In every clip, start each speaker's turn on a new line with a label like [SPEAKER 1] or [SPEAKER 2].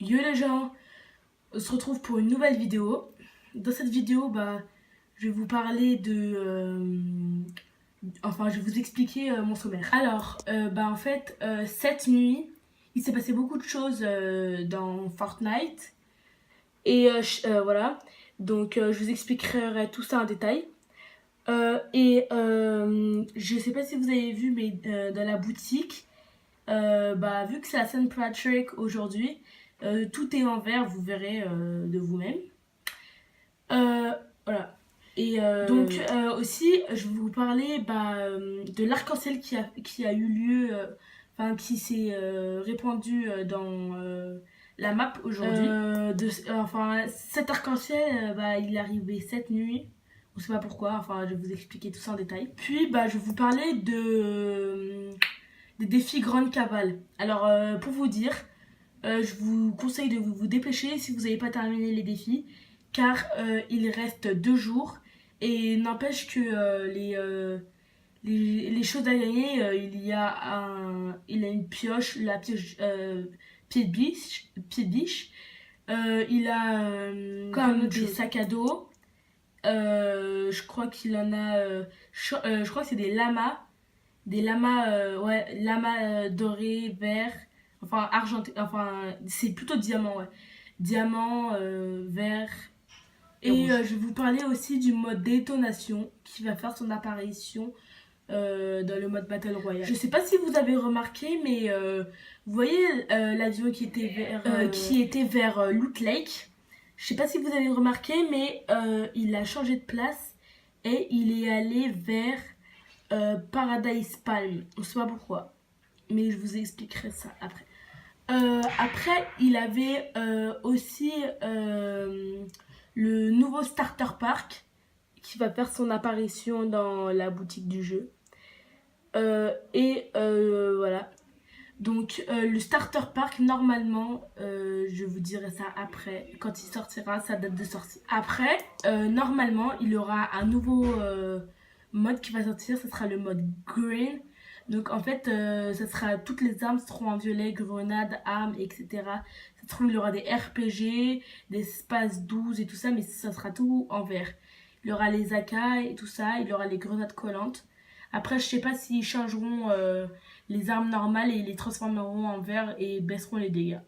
[SPEAKER 1] Yo les gens, on se retrouve pour une nouvelle vidéo. Dans cette vidéo, je vais vous parler je vais vous expliquer mon sommaire. Alors, en fait, cette nuit, il s'est passé beaucoup de choses dans Fortnite. Et voilà, donc je vous expliquerai tout ça en détail. Je sais pas si vous avez vu, mais dans la boutique, vu que c'est la Saint Patrick aujourd'hui, tout est en vert, vous verrez de vous-même. Voilà. Et aussi, je vais vous parler de l'arc-en-ciel qui a eu lieu, qui s'est répandu dans la map aujourd'hui. Cet arc-en-ciel, il est arrivé cette nuit. On sait pas pourquoi, je vais vous expliquer tout ça en détail. Puis, je vais vous parler des défis Grande Cavale. Alors, pour vous dire, je vous conseille de vous dépêcher si vous n'avez pas terminé les défis, car il reste 2 jours. Et n'empêche que les choses à gagner, il y a une pioche, la pioche pied de biche. Il a comme des sacs à dos. Je crois qu'il en a. Je crois que c'est des lamas. Des lamas, lamas dorés, verts, argentés. C'est plutôt diamant, ouais. Diamant, vert. Et je vais vous parler aussi du mode détonation qui va faire son apparition dans le mode Battle Royale. Je sais pas si vous avez remarqué, mais vous voyez l'avion qui était vers Loot Lake. Je sais pas si vous avez remarqué, mais il a changé de place et il est allé vers Paradise Palm. On sait pas pourquoi, mais je vous expliquerai ça après. Après, il avait aussi le nouveau Starter Park qui va faire son apparition dans la boutique du jeu. Voilà. Donc, le Starter Park, normalement, je vous dirai ça après, quand il sortira, sa date de sortie. Après, normalement, il y aura un nouveau mode qui va sortir, ce sera le mode Green. Donc, en fait, toutes les armes seront en violet, grenades, armes, etc. Ça se trouve, il y aura des RPG, des espaces 12 et tout ça, mais ça sera tout en vert. Il y aura les AK et tout ça, il y aura les grenades collantes. Après, je sais pas s'ils changeront les armes normales et les transformeront en vert et baisseront les dégâts.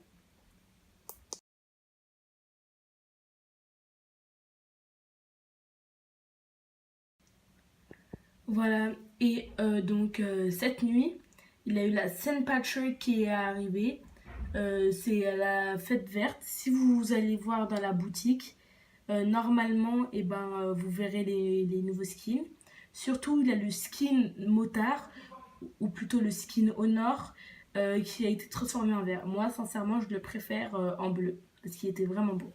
[SPEAKER 1] Voilà, et cette nuit, il y a eu la Saint Patrick qui est arrivée. C'est la fête verte. Si vous allez voir dans la boutique, normalement, vous verrez les nouveaux skins. Surtout, il y a le skin motard, ou plutôt le skin Honor, qui a été transformé en vert. Moi, sincèrement, je le préfère en bleu, parce qu'il était vraiment beau.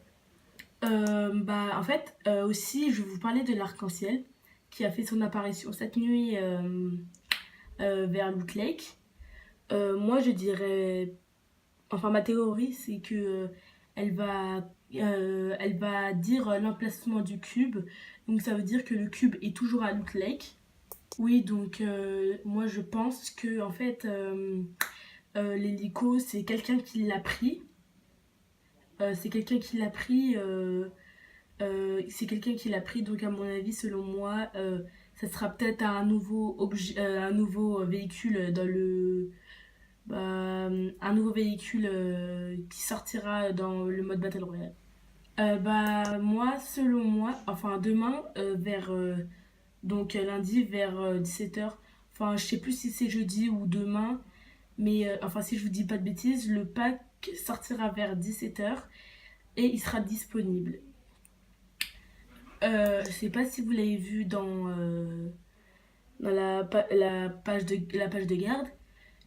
[SPEAKER 1] Aussi, je vais vous parler de l'arc-en-ciel, qui a fait son apparition cette nuit vers Loot Lake. Moi, je dirais... ma théorie, c'est que elle va dire l'emplacement du cube. Donc, ça veut dire que le cube est toujours à Loot Lake. Oui, donc moi je pense que en fait l'hélico c'est quelqu'un qui l'a pris. C'est quelqu'un qui l'a pris, donc à mon avis, selon moi, ça sera peut-être un nouveau un nouveau véhicule un nouveau véhicule qui sortira dans le mode Battle Royale. Moi, selon moi, demain lundi vers 17h. Je sais plus si c'est jeudi ou demain, mais si je vous dis pas de bêtises, le pack sortira vers 17h et il sera disponible. Je sais pas si vous l'avez vu dans la page de garde,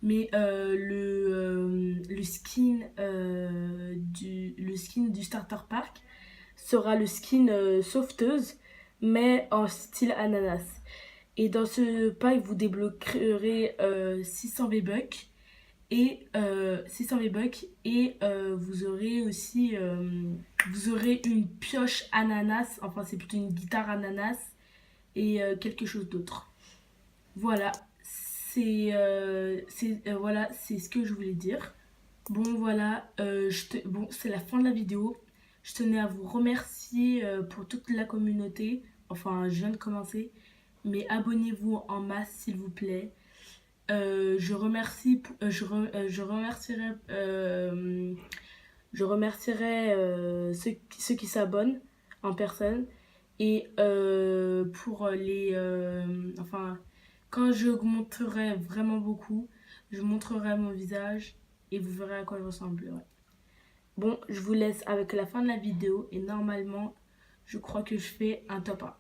[SPEAKER 1] mais le skin du Starter Park sera le skin sauveteuse, mais en style ananas. Et dans ce pack, vous débloquerez 600 V-Bucks et vous aurez aussi vous aurez une pioche ananas, c'est plutôt une guitare ananas et quelque chose d'autre. Voilà, c'est ce que je voulais dire. Bon voilà, bon, c'est la fin de la vidéo. Je tenais à vous remercier pour toute la communauté. Enfin, je viens de commencer. Mais abonnez-vous en masse s'il vous plaît. Je remercierai ceux qui s'abonnent en personne. Et pour enfin, quand j'augmenterai vraiment beaucoup, je montrerai mon visage et vous verrez à quoi je ressemble. Ouais. Bon, je vous laisse avec la fin de la vidéo et normalement, je crois que je fais un top 1.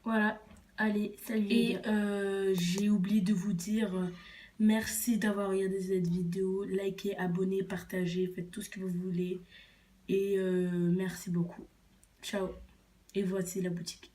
[SPEAKER 1] Voilà, allez, salut les gars. Et j'ai oublié de vous dire merci d'avoir regardé cette vidéo. Likez, abonnez, partagez, faites tout ce que vous voulez. Et merci beaucoup. Ciao. Et voici la boutique.